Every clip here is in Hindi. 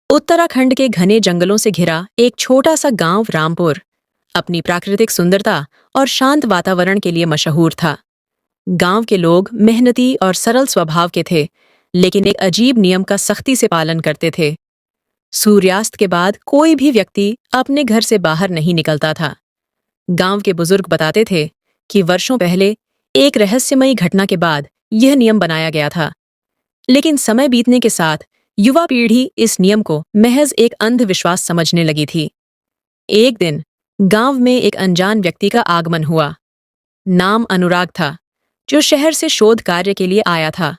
उत्तराखंड के घने जंगलों से घिरा एक छोटा सा गांव रामपुर अपनी प्राकृतिक सुंदरता और शांत वातावरण के लिए मशहूर था। गांव के लोग मेहनती और सरल स्वभाव के थे, लेकिन एक अजीब नियम का सख्ती से पालन करते थे। सूर्यास्त के बाद कोई भी व्यक्ति अपने घर से बाहर नहीं निकलता था। गांव के बुजुर्ग बताते थे कि वर्षों पहले एक रहस्यमयी घटना के बाद यह नियम बनाया गया था। लेकिन समय बीतने के साथ युवा पीढ़ी इस नियम को महज एक अंधविश्वास समझने लगी थी। एक दिन गांव में एक अनजान व्यक्ति का आगमन हुआ। नाम अनुराग था, जो शहर से शोध कार्य के लिए आया था।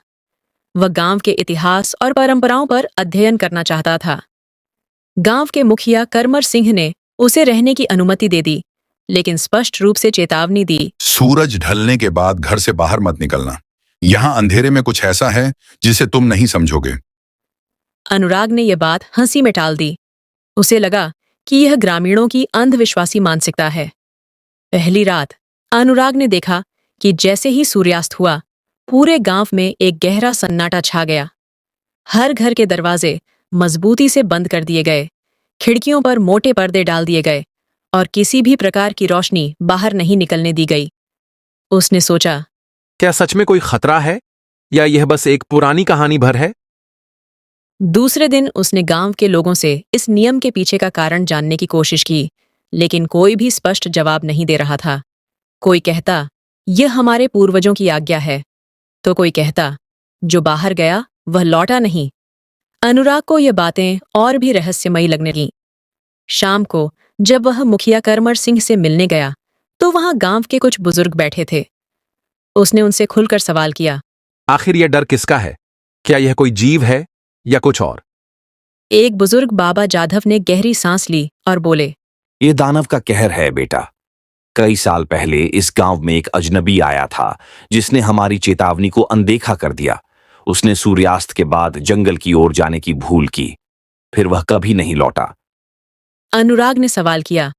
वह गांव के इतिहास और परंपराओं पर अध्ययन करना चाहता था। गांव के मुखिया करमर सिंह ने उसे रहने की अनुमति दे दी, लेकिन स्पष्ट रूप से चेतावनी दी। सूरज ढलने के बाद घर से बाहर मत निकलना। यहाँ अंधेरे में कुछ ऐसा है जिसे तुम नहीं समझोगे। अनुराग ने यह बात हंसी में टाल दी। उसे लगा कि यह ग्रामीणों की अंधविश्वासी मानसिकता है। पहली रात अनुराग ने देखा कि जैसे ही सूर्यास्त हुआ, पूरे गांव में एक गहरा सन्नाटा छा गया। हर घर के दरवाजे मजबूती से बंद कर दिए गए, खिड़कियों पर मोटे पर्दे डाल दिए गए और किसी भी प्रकार की रोशनी बाहर नहीं निकलने दी गई। उसने सोचा, क्या सच में कोई खतरा है या यह बस एक पुरानी कहानी भर है? दूसरे दिन उसने गांव के लोगों से इस नियम के पीछे का कारण जानने की कोशिश की, लेकिन कोई भी स्पष्ट जवाब नहीं दे रहा था। कोई कहता, यह हमारे पूर्वजों की आज्ञा है, तो कोई कहता, जो बाहर गया वह लौटा नहीं। अनुराग को यह बातें और भी रहस्यमयी लगने लगीं। शाम को जब वह मुखिया करमर सिंह से मिलने गया, तो वहां गांव के कुछ बुजुर्ग बैठे थे। उसने उनसे खुलकर सवाल किया, आखिर यह डर किसका है? क्या यह कोई जीव है या कुछ और? एक बुजुर्ग बाबा जाधव ने गहरी सांस ली और बोले, ये दानव का कहर है बेटा। कई साल पहले इस गांव में एक अजनबी आया था, जिसने हमारी चेतावनी को अनदेखा कर दिया। उसने सूर्यास्त के बाद जंगल की ओर जाने की भूल की, फिर वह कभी नहीं लौटा। अनुराग ने सवाल किया,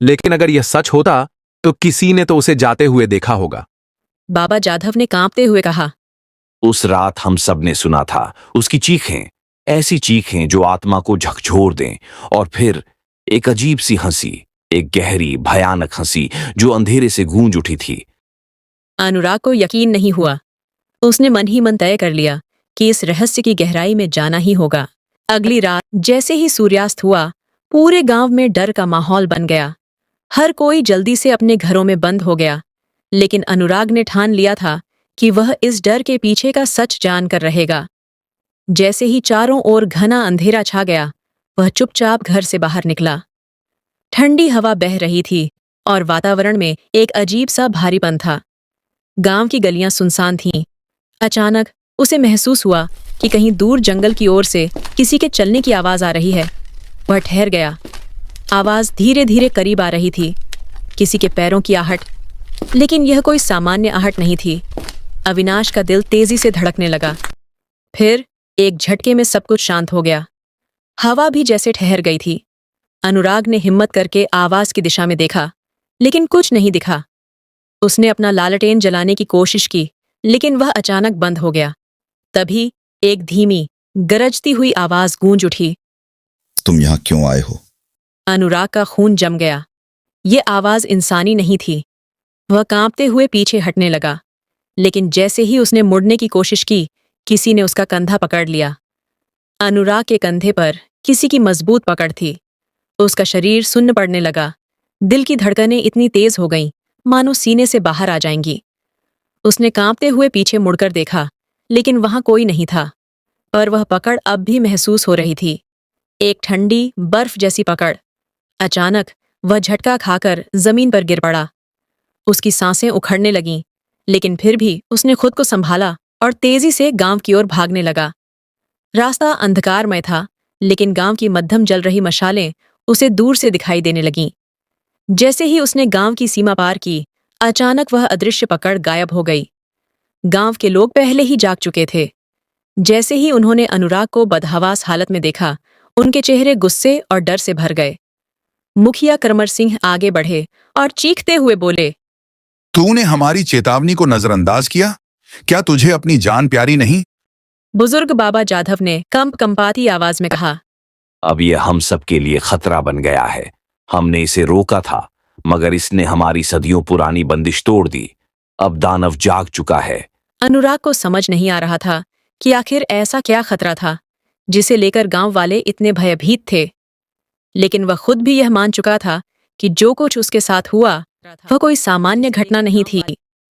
लेकिन अगर यह सच होता तो किसी ने तो उसे जाते हुए देखा होगा। बाबा जाधव ने कांपते हुए कहा, उस रात हम सब ने सुना था उसकी चीखें, ऐसी चीखें जो आत्मा को झकझोर दें, और फिर एक अजीब सी हंसी, एक गहरी भयानक हंसी जो अंधेरे से गूंज उठी थी। अनुराग को यकीन नहीं हुआ। उसने मन ही मन तय कर लिया कि इस रहस्य की गहराई में जाना ही होगा। अगली रात जैसे ही सूर्यास्त हुआ, पूरे गांव में डर का माहौल बन गया। हर कोई जल्दी से अपने घरों में बंद हो गया, लेकिन अनुराग ने ठान लिया था कि वह इस डर के पीछे का सच जानकर रहेगा। जैसे ही चारों ओर घना अंधेरा छा गया, वह चुपचाप घर से बाहर निकला। ठंडी हवा बह रही थी और वातावरण में एक अजीब सा भारीपन था। गांव की गलियां सुनसान थीं। अचानक उसे महसूस हुआ कि कहीं दूर जंगल की ओर से किसी के चलने की आवाज आ रही है। वह ठहर गया। आवाज धीरे धीरे करीब आ रही थी, किसी के पैरों की आहट, लेकिन यह कोई सामान्य आहट नहीं थी। अविनाश का दिल तेजी से धड़कने लगा। फिर एक झटके में सब कुछ शांत हो गया। हवा भी जैसे ठहर गई थी। अनुराग ने हिम्मत करके आवाज की दिशा में देखा, लेकिन कुछ नहीं दिखा। उसने अपना लालटेन जलाने की कोशिश की, लेकिन वह अचानक बंद हो गया। तभी एक धीमी, गरजती हुई आवाज गूंज उठी, तुम यहाँ क्यों आए हो? अनुराग का खून जम गया। ये आवाज इंसानी नहीं थी। वह कांपते हुए पीछे हटने लगा, लेकिन जैसे ही उसने मुड़ने की कोशिश की, किसी ने उसका कंधा पकड़ लिया। अनुराग के कंधे पर किसी की मजबूत पकड़ थी। उसका शरीर सुन्न पड़ने लगा। दिल की धड़कनें इतनी तेज हो गईं, मानो सीने से बाहर आ जाएंगी। उसने कांपते हुए पीछे मुड़कर देखा, लेकिन वहां कोई नहीं था, पर वह पकड़ अब भी महसूस हो रही थी, एक ठंडी बर्फ जैसी पकड़। अचानक वह झटका खाकर जमीन पर गिर पड़ा। उसकी सांसें उखड़ने लगीं, लेकिन फिर भी उसने खुद को संभाला और तेजी से गांव की ओर भागने लगा। रास्ता अंधकारमय था, लेकिन गांव की मध्यम जल रही मशालें उसे दूर से दिखाई देने लगीं। जैसे ही उसने गांव की सीमा पार की, अचानक वह अदृश्य पकड़ गायब हो गई। गांव के लोग पहले ही जाग चुके थे। जैसे ही उन्होंने अनुराग को बदहवास हालत में देखा, उनके चेहरे गुस्से और डर से भर गए। मुखिया करमर सिंह आगे बढ़े और चीखते हुए बोले, तूने हमारी चेतावनी को नजरअंदाज किया? क्या तुझे अपनी जान प्यारी नहीं? बुजुर्ग बाबा जाधव ने कंपाती आवाज में कहा, अब यह हम सब के लिए खतरा बन गया है। हमने इसे रोका था, मगर इसने हमारी सदियों पुरानी बंदिश तोड़ दी। अब दानव जाग चुका है। अनुराग को समझ नहीं आ रहा था कि आखिर ऐसा क्या खतरा था जिसे लेकर गांव वाले इतने भयभीत थे। लेकिन वह खुद भी यह मान चुका था कि जो कुछ उसके साथ हुआ वह कोई सामान्य घटना नहीं थी।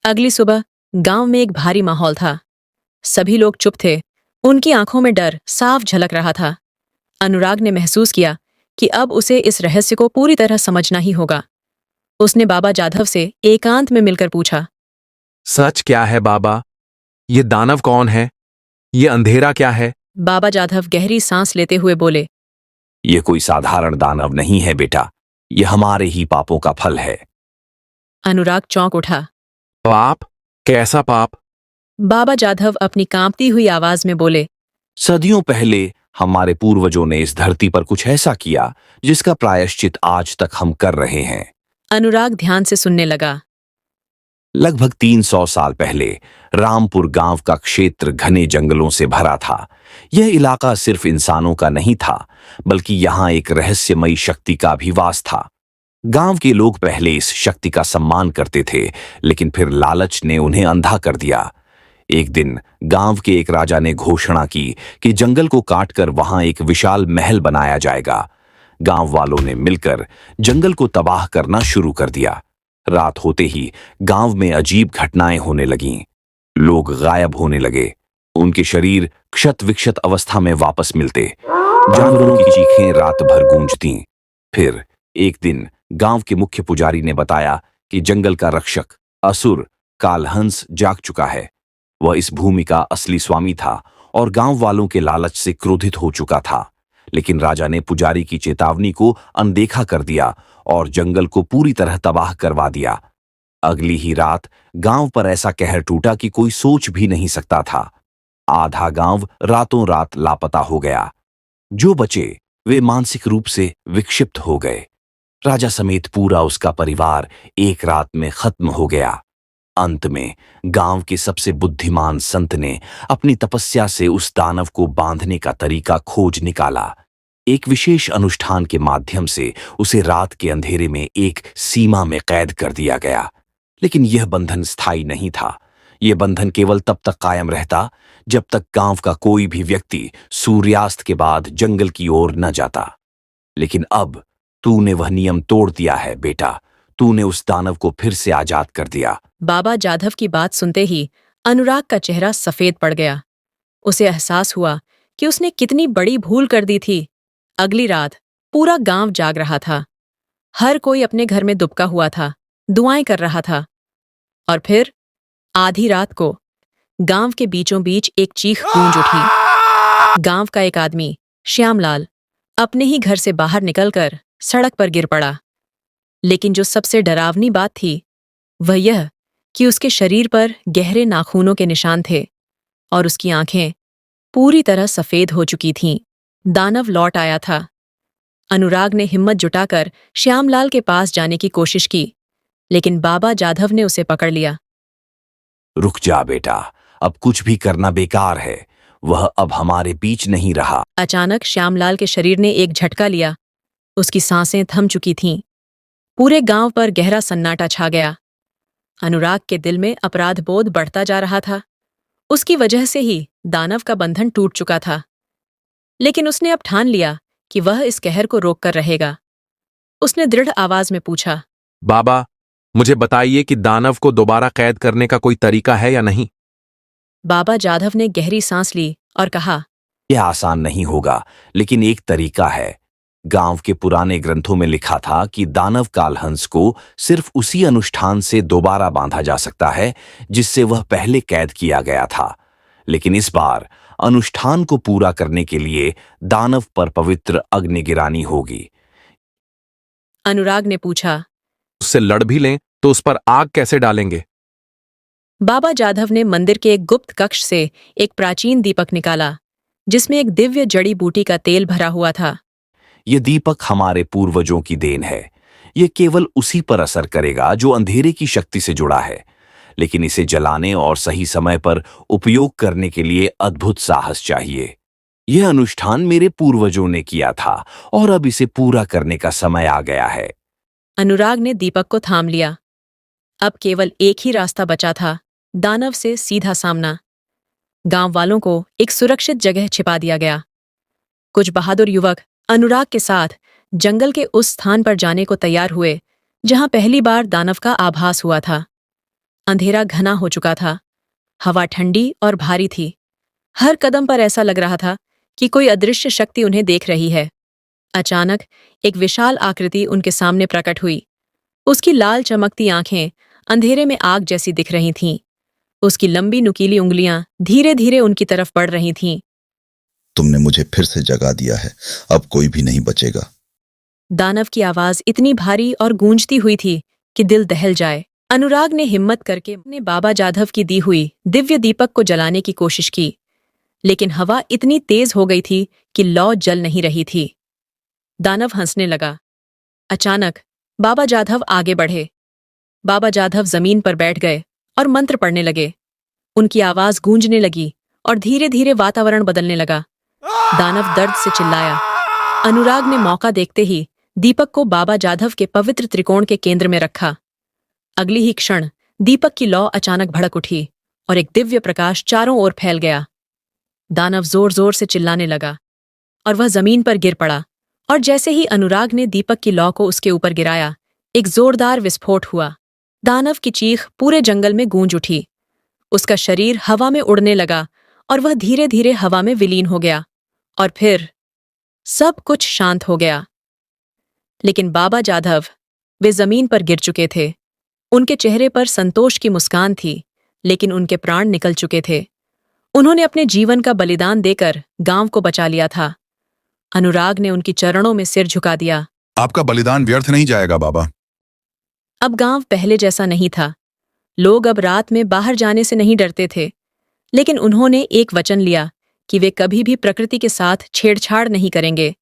अगली सुबह गांव में एक भारी माहौल था। सभी लोग चुप थे, उनकी आंखों में डर साफ झलक रहा था। अनुराग ने महसूस किया कि अब उसे इस रहस्य को पूरी तरह समझना ही होगा। उसने बाबा जाधव से एकांत में मिलकर पूछा, सच क्या है बाबा? ये दानव कौन है? ये अंधेरा क्या है? बाबा जाधव गहरी सांस लेते हुए बोले, ये कोई साधारण दानव नहीं है बेटा, ये हमारे ही पापों का फल है। अनुराग चौंक उठा। पाप? कैसा पाप? बाबा जाधव अपनी कांपती हुई आवाज में बोले, सदियों पहले हमारे पूर्वजों ने इस धरती पर कुछ ऐसा किया जिसका प्रायश्चित आज तक हम कर रहे हैं। अनुराग ध्यान से सुनने लगा। लगभग 300 साल पहले रामपुर गांव का क्षेत्र घने जंगलों से भरा था। यह इलाका सिर्फ इंसानों का नहीं था, बल्कि यहां एक रहस्यमयी शक्ति का भी वास था। गांव के लोग पहले इस शक्ति का सम्मान करते थे, लेकिन फिर लालच ने उन्हें अंधा कर दिया। एक दिन गांव के एक राजा ने घोषणा की कि जंगल को काटकर वहां एक विशाल महल बनाया जाएगा। गांव वालों ने मिलकर जंगल को तबाह करना शुरू कर दिया। रात होते ही गांव में अजीब घटनाएं होने लगीं। लोग गायब होने लगे, उनके शरीर क्षत विक्षत अवस्था में वापस मिलते। जानवरों की चीखें रात भर गूंजती। फिर एक दिन गांव के मुख्य पुजारी ने बताया कि जंगल का रक्षक असुर कालहंस जाग चुका है। वह इस भूमि का असली स्वामी था और गांव वालों के लालच से क्रोधित हो चुका था। लेकिन राजा ने पुजारी की चेतावनी को अनदेखा कर दिया और जंगल को पूरी तरह तबाह करवा दिया। अगली ही रात गांव पर ऐसा कहर टूटा कि कोई सोच भी नहीं सकता था। आधा गांव रातों रात लापता हो गया। जो बचे वे मानसिक रूप से विक्षिप्त हो गए। राजा समेत पूरा उसका परिवार एक रात में खत्म हो गया। अंत में गांव के सबसे बुद्धिमान संत ने अपनी तपस्या से उस दानव को बांधने का तरीका खोज निकाला। एक विशेष अनुष्ठान के माध्यम से उसे रात के अंधेरे में एक सीमा में कैद कर दिया गया। लेकिन यह बंधन स्थायी नहीं था। यह बंधन केवल तब तक कायम रहता जब तक गांव का कोई भी व्यक्ति सूर्यास्त के बाद जंगल की ओर न जाता। लेकिन अब तूने वह नियम तोड़ दिया है बेटा। तूने उस दानव को फिर से आजाद कर दिया। बाबा जाधव की बात सुनते ही अनुराग का चेहरा सफेद पड़ गया। उसे एहसास हुआ कि उसने कितनी बड़ी भूल कर दी थी। अगली रात पूरा गांव जाग रहा था। हर कोई अपने घर में दुबका हुआ था, दुआएं कर रहा था। और फिर आधी रात को गांव के बीचों बीच एक चीख गूंज उठी। गांव का एक आदमी श्यामलाल अपने ही घर से बाहर निकलकर सड़क पर गिर पड़ा। लेकिन जो सबसे डरावनी बात थी वह यह कि उसके शरीर पर गहरे नाखूनों के निशान थे और उसकी आंखें पूरी तरह सफेद हो चुकी थीं। दानव लौट आया था। अनुराग ने हिम्मत जुटाकर श्यामलाल के पास जाने की कोशिश की, लेकिन बाबा जाधव ने उसे पकड़ लिया। रुक जा बेटा, अब कुछ भी करना बेकार है। वह अब हमारे बीच नहीं रहा। अचानक श्यामलाल के शरीर ने एक झटका लिया। उसकी सांसें थम चुकी थीं। पूरे गांव पर गहरा सन्नाटा छा गया। अनुराग के दिल में अपराध बोध बढ़ता जा रहा था। उसकी वजह से ही दानव का बंधन टूट चुका था। लेकिन उसने अब ठान लिया कि वह इस कहर को रोककर रहेगा। उसने दृढ़ आवाज में पूछा, बाबा, मुझे बताइए कि दानव को दोबारा कैद करने का कोई तरीका है या नहीं? बाबा जाधव ने गहरी सांस ली और कहा, यह आसान नहीं होगा, लेकिन एक तरीका है। गांव के पुराने ग्रंथों में लिखा था कि दानव कालहंस को सिर्फ उसी अनुष्ठान से दोबारा बांधा जा सकता है जिससे वह पहले कैद किया गया था। लेकिन इस बार अनुष्ठान को पूरा करने के लिए दानव पर पवित्र अग्नि गिरानी होगी। अनुराग ने पूछा, उससे लड़ भी लें तो उस पर आग कैसे डालेंगे? बाबा जाधव ने मंदिर के एक गुप्त कक्ष से एक प्राचीन दीपक निकाला जिसमें एक दिव्य जड़ी बूटी का तेल भरा हुआ था। यह दीपक हमारे पूर्वजों की देन है। यह केवल उसी पर असर करेगा जो अंधेरे की शक्ति से जुड़ा है। लेकिन इसे जलाने और सही समय पर उपयोग करने के लिए अद्भुत साहस चाहिए। यह अनुष्ठान मेरे पूर्वजों ने किया था और अब इसे पूरा करने का समय आ गया है। अनुराग ने दीपक को थाम लिया। अब केवल एक ही रास्ता बचा था, दानव से सीधा सामना। गांव वालों को एक सुरक्षित जगह छिपा दिया गया। कुछ बहादुर युवक अनुराग के साथ जंगल के उस स्थान पर जाने को तैयार हुए जहां पहली बार दानव का आभास हुआ था। अंधेरा घना हो चुका था, हवा ठंडी और भारी थी। हर कदम पर ऐसा लग रहा था कि कोई अदृश्य शक्ति उन्हें देख रही है। अचानक एक विशाल आकृति उनके सामने प्रकट हुई। उसकी लाल चमकती आंखें अंधेरे में आग जैसी दिख रही थीं। उसकी लंबी नुकीली उंगलियां धीरे धीरे उनकी तरफ बढ़ रही थीं। तुमने मुझे फिर से जगा दिया है, अब कोई भी नहीं बचेगा। दानव की आवाज इतनी भारी और गूंजती हुई थी कि दिल दहल जाए। अनुराग ने हिम्मत करके अपने बाबा जाधव की दी हुई दिव्य दीपक को जलाने की कोशिश की, लेकिन हवा इतनी तेज हो गई थी कि लौ जल नहीं रही थी। दानव हंसने लगा। अचानक बाबा जाधव आगे बढ़े। बाबा जाधव जमीन पर बैठ गए और मंत्र पढ़ने लगे। उनकी आवाज गूंजने लगी और धीरे धीरे वातावरण बदलने लगा। दानव दर्द से चिल्लाया। अनुराग ने मौका देखते ही दीपक को बाबा जाधव के पवित्र त्रिकोण के केंद्र में रखा। अगली ही क्षण दीपक की लौ अचानक भड़क उठी और एक दिव्य प्रकाश चारों ओर फैल गया। दानव जोर जोर से चिल्लाने लगा और वह जमीन पर गिर पड़ा, और जैसे ही अनुराग ने दीपक की लौ को उसके ऊपर गिराया, एक जोरदार विस्फोट हुआ। दानव की चीख पूरे जंगल में गूंज उठी। उसका शरीर हवा में उड़ने लगा और वह धीरे धीरे हवा में विलीन हो गया, और फिर सब कुछ शांत हो गया। लेकिन बाबा जाधव, वे जमीन पर गिर चुके थे। उनके चेहरे पर संतोष की मुस्कान थी, लेकिन उनके प्राण निकल चुके थे। उन्होंने अपने जीवन का बलिदान देकर गांव को बचा लिया था। अनुराग ने उनकी चरणों में सिर झुका दिया। आपका बलिदान व्यर्थ नहीं जाएगा बाबा। अब गांव पहले जैसा नहीं था। लोग अब रात में बाहर जाने से नहीं डरते थे, लेकिन उन्होंने एक वचन लिया कि वे कभी भी प्रकृति के साथ छेड़छाड़ नहीं करेंगे।